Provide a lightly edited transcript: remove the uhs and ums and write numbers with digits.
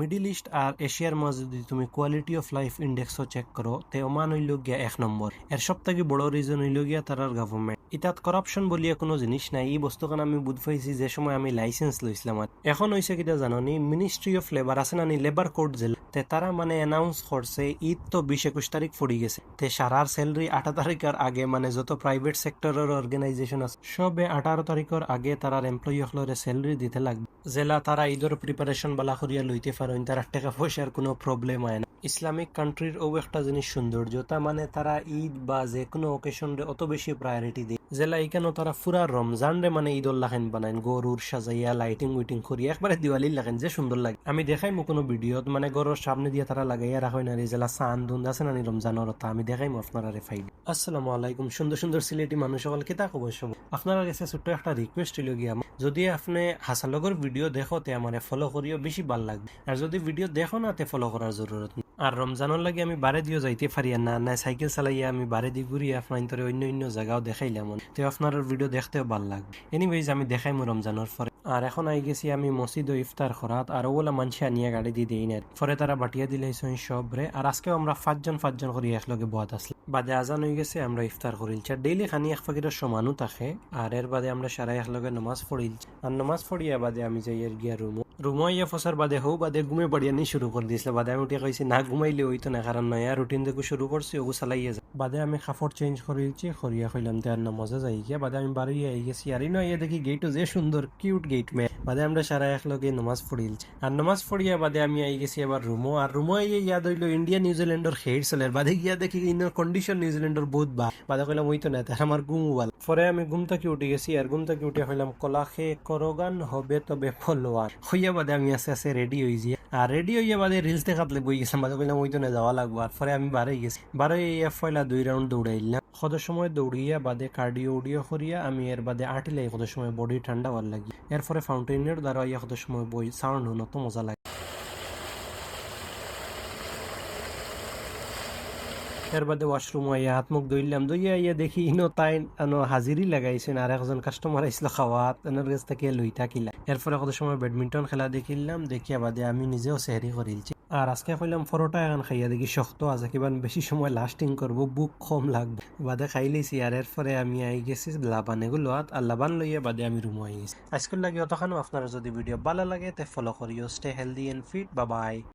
Middle east আর এশিয়ার মাঝে যদি তুমি কোয়ালিটি অফ লাইফ ইন্ডেক্সও চেক করো তে ওমান হইল গিয়া 1 নম্বর। এর সব থেকে বড় রিজন হইল গিয়া তারার গভর্নমেন্ট। ইতাত করাপশন বলিয়া কোনো জিনিস নাই। এই বস্তুখান আমি বুঝ পাইছি যে সময় আমি লাইসেন্স লইছিলাম। আর এখন হয়েছে কিটা জানি, মিনিস্ট্রি অফ লেবার আছে না, লেবার কোড জেল তে তারা মানে অ্যানাউন্স করছে ঈদ তো 20-21 তারিখ পড়ে গেছে, তে সারার স্যালারি 18 তারিখের আগে, মানে যত প্রাইভেট সেক্টরের অর্গানাইজেশন আছে সবে 18 তারিখের আগে তারার এমপ্লয়ি হলরে স্যালারি দিতে লাগবে। জেলা তারা ঈদের প্রিপারেশন বালা করিয়া লইতে পারেন, তারা টাকা পয়সার কোনো প্রবলেম হয় না। ইসলামিক কান্ট্রির ও একটা জিনিস সৌন্দর্যতা, মানে তারা ঈদ বা যে কোনো অকেশন রে অত বেশি প্রায়োরিটি দেয়। জেলা এখানে তারা পুরা রমজান রে মানে ঈদুল লাখেন বানায়, গরুর সাজাইয়া লাইটিং উইটিং করিয়া একবারে দিওয়ালির লাখেন যে সুন্দর লাগে। আমি দেখাই কোনো ভিডিওত মানে গরুর সামনে দিয়ে তারা লাগাইয়া রাখেন না জেলা চান দুন আছে না রমজানের তা আমি দেখাই আপনারা ফাইড। আসসালামু আলাইকুম সুন্দর সুন্দর সিলেটি মানুষ সকল কিতা খবর সব। আপনারা কাছে ছোট্ট একটা রিকোয়েস্ট হইল গিয়া, যদি আপনি হাসালগর ভিডিও দেখো তে আমার ফলো করিও বেশি ভাল লাগবে, আর যদি ভিডিও দেখো না তে ফলো করার জরুরত নেই। আর রমজানের লাগে আমি বারে দিও যাইতে পারি না, না সাইকেল চালাইয়া আমি বারে দি ঘুরিয়ে আপনার অন্য অন্য জায়গাও দেখাইলাম, তো আপনার ভিডিও দেখতেও ভাল লাগবে। এনিওয়েজ আমি দেখাই রমজানের পরে। আর এখন আই গেছি আমি মসজিদ ও ইফতার করাত, আর ওগুলা মানুষ আনিয়া গাড়ি দিয়ে দিই না, পরে তারা বাটিয়া দিলাইছেন সবরে। আর আজকেও আমরা পাঁচজন করি একলগে বহাত আসলাম। বাদে আজান হয়ে গেছে, আমরা ইফতার করিলছি। আর ডেইলি খানি এক ফাঁকিটা সমানও থাকে। আর এর বাদে আমরা সারাই একলগে নামাজ পড়িলছি। আর নামাজ পড়িয়া বাদে আমি যাই এর গিয়া রুমো ইয়া ফসার বাদে হো বাদে ঘুমে পড়িয়া নি শুরু করে দিয়েছিল। বাদে আমি উঠে কইছি না ঘুমাইলে হইতো না, কারণ নয়া রুটিন দেখো শুরু করছি ওগু চালাইয়া যায়। বাদে আমি কাপড় চেঞ্জ করিলছি, করিয়া কইলাম তার নামাজে যাই গিয়া। বাদে আমি বাড়িয়ে আই গেছি। আর ইয়া দেখি গেটও যে সুন্দর কিউট গেট মে। বাদে আমরা সারা একলগে নামাজ পড়িলছি। আর নামাজ পড়িয়া বাদে আমি আই গেছি আবার রুমো। আর রুমো ইয়াদ হইলো ইন্ডিয়া নিউজিল্যান্ডের খেড চলে। বাদে গিয়া দেখি ইনোর কন্ডিশন নিউজিল্যান্ডের বহুত বা। বাদে কইলাম হইতো না, তার আমার ঘুম ভাল। পরে আমি ঘুম থেকে উঠে গেছি। আর ঘুম থেকে উঠে হইলাম কলা খে করগান হবে তবে ফলোয়ার হইয়া। বাদে আমি আস্তে আস্তে রেডি হয়েছি। আর রেডি হইয়া বাদে রিলস দেখাতলে বই গেছিলাম। বাদে কইলাম ওই তো না যাওয়া লাগবো। আর পরে আমি বারে গেছি। বারে পয়লা 2 রাউন্ড দৌড়াইলাম। কত সময় দৌড়িয়া বাদে কার্ডিও উডিও করিয়া আমি এর বাদে আটিলাই কত সময় বডি ঠান্ডা হওয়ার লাগি। এরপরে ফাউন্টেনের দ্বারা ইয়া কত সময় বই সাউন্ড হনো তো মজা লাগে। এর বাদে ওয়াশরুম আইয়া হাত মুখ ধুইলাম। ধুইয়া ইয়া দেখি ইনো তাই হাজিরি লাগাইছেন। আর একজন কাস্টমার আইসলো খাওয়াত, এনার কাছ থেকে লই থাকিলা। এরপরে কত সময় ব্যাডমিন্টন খেলা দেখিলাম। দেখিয়া বাদে আমি নিজেও সেহরি করিলছি। আর আজকে কইলাম পরোটা এখন খাইয়া দেখি শক্ত আছে, কিবা বেশি সময় লাস্টিং করবো, বুক কম লাগবে। বাদে খাইলেছি। আর এরপরে আমি আই গেছি লাবান এগুলো। আর লাবান লইয়া বাদে আমি রুমো আই গেছি। আজকের লাগে অতখানো। আপনারা যদি ভিডিও ভালো লাগে তে ফলো করিও। Stay healthy and fit. Bye by.